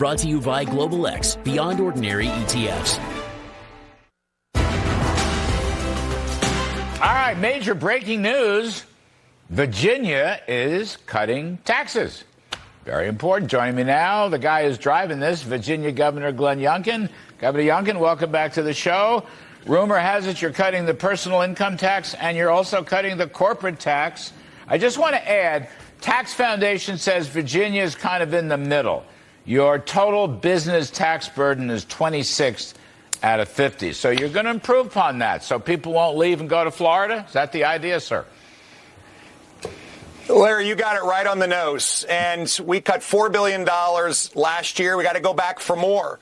Brought to you by Global X, Beyond Ordinary ETFs. All right, major breaking news. Virginia is cutting taxes. Very important. Joining me now, the guy who's driving this, Virginia Governor Glenn Younkin. Governor Younkin, welcome back to the show. Rumor has it you're cutting the personal income tax and you're also cutting the corporate tax. I just want to add, Tax Foundation says Virginia is kind of in the middle. Your total business tax burden is 26th out of 50. So you're going to improve upon that so people won't leave and go to Florida? Is that the idea, sir? Larry, you got it right on the nose. And we cut $4 billion last year. We got to go back for more.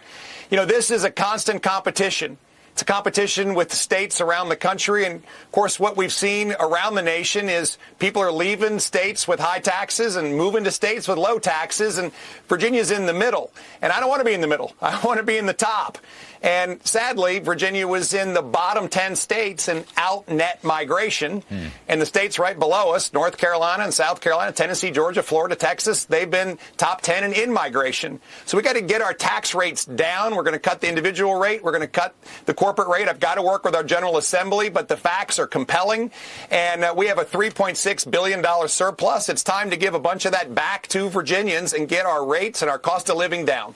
You know, this is a constant competition. It's a competition with states around the country. And, of course, what we've seen around the nation is people are leaving states with high taxes and moving to states with low taxes. And Virginia's in the middle. And I don't want to be in the middle. I want to be in the top. And sadly, Virginia was in the bottom 10 states in out net migration. And the states right below us, North Carolina and South Carolina, Tennessee, Georgia, Florida, Texas, they've been top 10 in in-migration. So we got to get our tax rates down. We're going to cut the individual rate. We're going to cut the corporate rate. I've got to work with our General Assembly, but the facts are compelling. And we have a $3.6 billion surplus. It's time to give a bunch of that back to Virginians and get our rates and our cost of living down.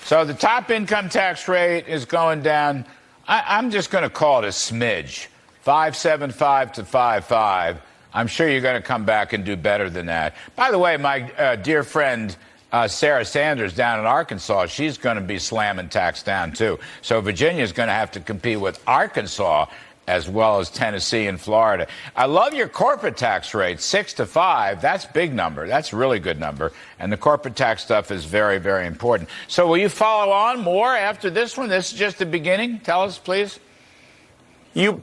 So the top income tax rate is going down. I'm just going to call it a smidge, 5.75 to 5.5. I'm sure you're going to come back and do better than that. By the way, my dear friend Sarah Sanders down in Arkansas, she's going to be slamming tax down too. So Virginia's going to have to compete with Arkansas as well as Tennessee and Florida. I love your corporate tax rate, 6 to 5. That's big number. That's a really good number. And the corporate tax stuff is very, very important. So will you follow on more after this one? This is just the beginning. Tell us, please. You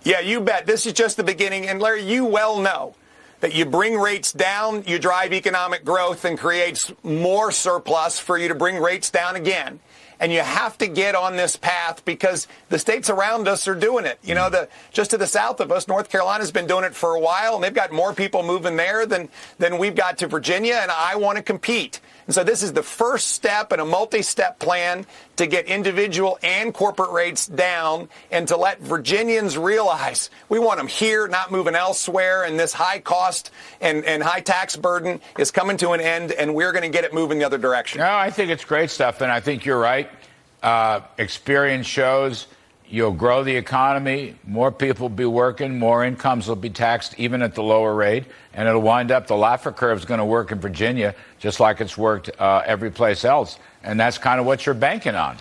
bet. This is just the beginning. And Larry, you well know that you bring rates down, you drive economic growth and creates more surplus for you to bring rates down again. And you have to get on this path because the states around us are doing it. You know, just to the south of us, North Carolina's been doing it for a while, and they've got more people moving there than we've got to Virginia, and I want to compete. And so this is the first step in a multi-step plan to get individual and corporate rates down and to let Virginians realize we want them here, not moving elsewhere, and this high cost and high tax burden is coming to an end, and we're going to get it moving the other direction. No, I think it's great stuff, and I think you're right. Experience shows you'll grow the economy, more people will be working, more incomes will be taxed even at the lower rate, and it'll wind up the Laffer curve is going to work in Virginia just like it's worked every place else, and that's kind of what you're banking on.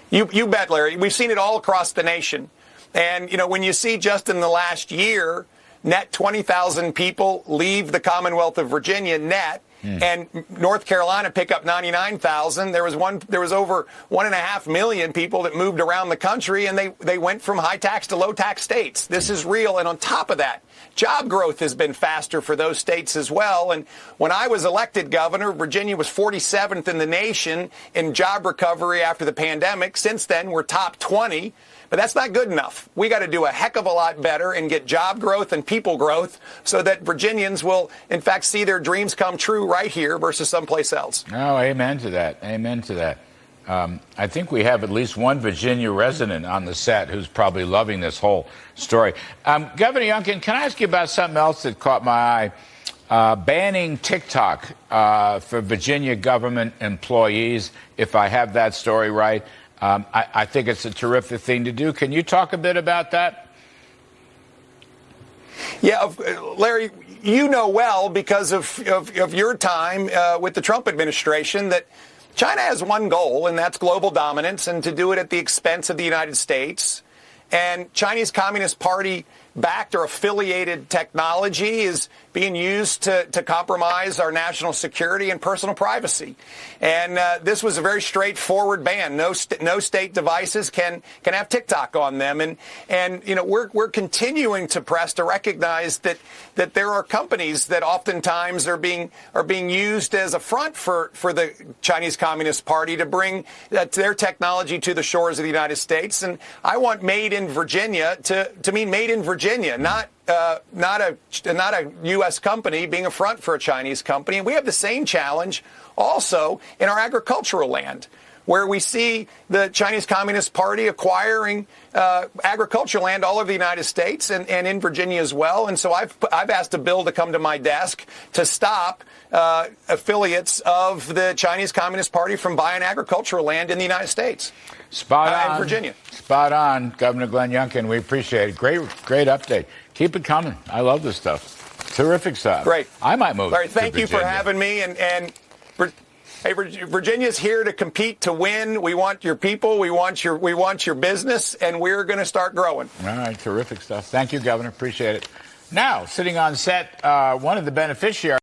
You bet, Larry. We've seen it all across the nation. And, you know, when you see just in the last year, net 20,000 people leave the Commonwealth of Virginia net, and North Carolina pick up 99,000. There was over 1.5 million people that moved around the country, and they went from high tax to low tax states. This is real. And on top of that, job growth has been faster for those states as well. And when I was elected governor, Virginia was 47th in the nation in job recovery after the pandemic. Since then, we're top 20. But that's not good enough. We got to do a heck of a lot better and get job growth and people growth so that Virginians will, in fact, see their dreams come true right here versus someplace else. Oh, amen to that. Amen to that. I think we have at least one Virginia resident on the set who's probably loving this whole story. Governor Younkin, can I ask you about something else that caught my eye? Banning TikTok for Virginia government employees, if I have that story right. I think it's a terrific thing to do. Can you talk a bit about that? Yeah, Larry, you know well because of your time with the Trump administration that China has one goal, and that's global dominance, and to do it at the expense of the United States. And Chinese Communist Party backed or affiliated technology is being used to compromise our national security and personal privacy. And this was a very straightforward ban. No state devices can have TikTok on them. And you know, we're continuing to press to recognize that there are companies that oftentimes are being used as a front for the Chinese Communist Party to bring their technology to the shores of the United States. And I want made in Virginia to mean made in Virginia, not not a U.S. company being a front for a Chinese company. And we have the same challenge also in our agricultural land, where we see the Chinese Communist Party acquiring agricultural land all over the United States and in Virginia as well. And so I've asked a bill to come to my desk to stop affiliates of the Chinese Communist Party from buying agricultural land in the United States. Spot on. In Virginia. Spot on, Governor Glenn Younkin. We appreciate it. Great update. Keep it coming. I love this stuff. Terrific stuff. Great. I might move. Larry, thank you for having me. And hey, Virginia's here to compete to win. We want your people. We want your business, and we're going to start growing. All right. Terrific stuff. Thank you, Governor. Appreciate it. Now, sitting on set, one of the beneficiaries.